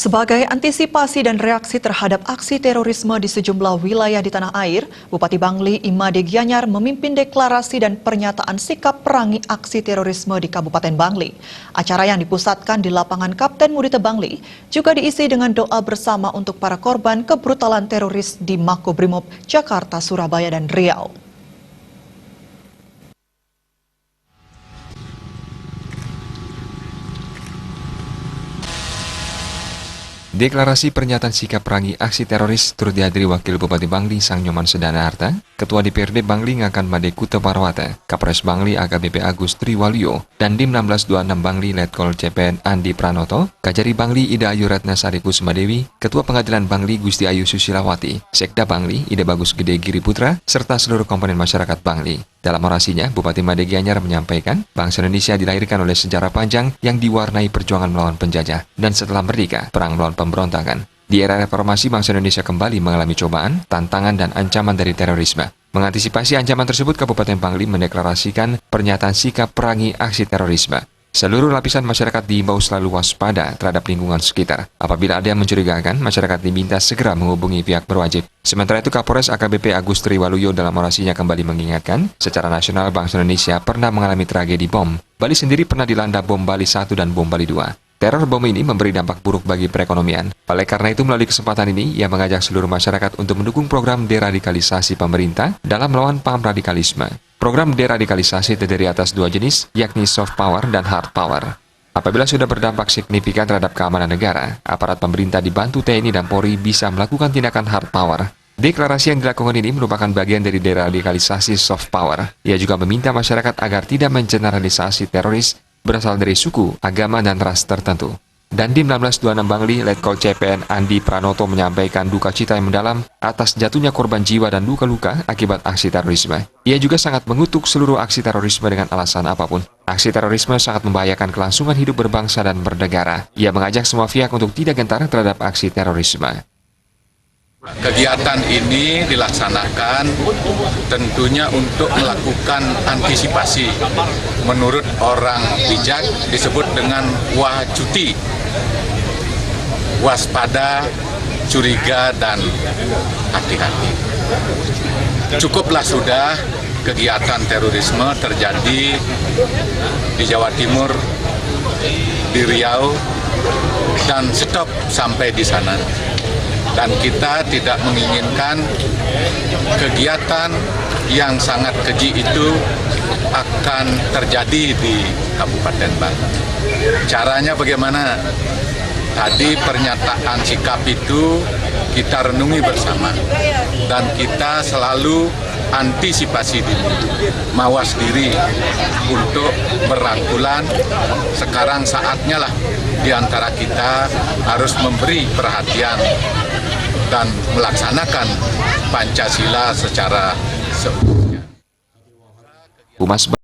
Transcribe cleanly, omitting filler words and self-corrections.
Sebagai antisipasi dan reaksi terhadap aksi terorisme di sejumlah wilayah di tanah air, Bupati Bangli Imade Gianyar memimpin deklarasi dan pernyataan sikap perangi aksi terorisme di Kabupaten Bangli. Acara yang dipusatkan di lapangan Kapten Mudite Bangli juga diisi dengan doa bersama untuk para korban kebrutalan teroris di Makobrimob, Jakarta, Surabaya, dan Riau. Deklarasi pernyataan sikap perangi aksi teroris turut dihadiri Wakil Bupati Bangli Sang Nyoman Sedana Harta, Ketua DPRD Bangli Ngakan Made Kuta Parwata, Kapolres Bangli AKBP Agus Triwaluyo, dan Dim 1626 Bangli Letkol CPN Andi Pranoto, Kajari Bangli Ida Ayu Ratnasari Kusmadewi, Ketua Pengadilan Bangli Gusti Ayu Susilawati, Sekda Bangli Ida Bagus Gede Giri Putra, serta seluruh komponen masyarakat Bangli. Dalam orasinya, Bupati Imade Gianyar menyampaikan, bangsa Indonesia dilahirkan oleh sejarah panjang yang diwarnai perjuangan melawan penjajah, dan setelah merdeka, perang melawan pemberontakan. Di era reformasi, bangsa Indonesia kembali mengalami cobaan, tantangan, dan ancaman dari terorisme. Mengantisipasi ancaman tersebut, Kabupaten Bangli mendeklarasikan pernyataan sikap perangi aksi terorisme. Seluruh lapisan masyarakat diimbau selalu waspada terhadap lingkungan sekitar. Apabila ada yang mencurigakan, masyarakat diminta segera menghubungi pihak berwajib. Sementara itu, Kapolres AKBP Agus Triwaluyo dalam orasinya kembali mengingatkan, secara nasional bangsa Indonesia pernah mengalami tragedi bom. Bali sendiri pernah dilanda bom Bali 1 dan bom Bali 2. Teror bom ini memberi dampak buruk bagi perekonomian. Oleh karena itu, melalui kesempatan ini, ia mengajak seluruh masyarakat untuk mendukung program deradikalisasi pemerintah dalam melawan paham radikalisme. Program deradikalisasi terdiri atas dua jenis, yakni soft power dan hard power. Apabila sudah berdampak signifikan terhadap keamanan negara, aparat pemerintah dibantu TNI dan Polri bisa melakukan tindakan hard power. Deklarasi yang dilakukan ini merupakan bagian dari deradikalisasi soft power. Ia juga meminta masyarakat agar tidak mengeneralisasi teroris berasal dari suku, agama, dan ras tertentu. Dan Dim 1626 Bangli, Letkol CPN Andi Pranoto menyampaikan duka cita yang mendalam atas jatuhnya korban jiwa dan luka-luka akibat aksi terorisme. Ia juga sangat mengutuk seluruh aksi terorisme dengan alasan apapun. Aksi terorisme sangat membahayakan kelangsungan hidup berbangsa dan bernegara. Ia mengajak semua pihak untuk tidak gentar terhadap aksi terorisme. Kegiatan ini dilaksanakan tentunya untuk melakukan antisipasi. Menurut orang bijak disebut dengan wajuti, waspada, curiga, dan hati-hati. Cukuplah sudah kegiatan terorisme terjadi di Jawa Timur, di Riau, dan stop sampai di sana. Dan kita tidak menginginkan kegiatan yang sangat keji itu akan terjadi di Kabupaten Bangli. Caranya bagaimana? Tadi pernyataan sikap itu kita renungi bersama dan kita selalu antisipasi diri, mawas diri untuk berangkulan. Sekarang saatnya lah di antara kita harus memberi perhatian dan melaksanakan Pancasila secara seutuhnya.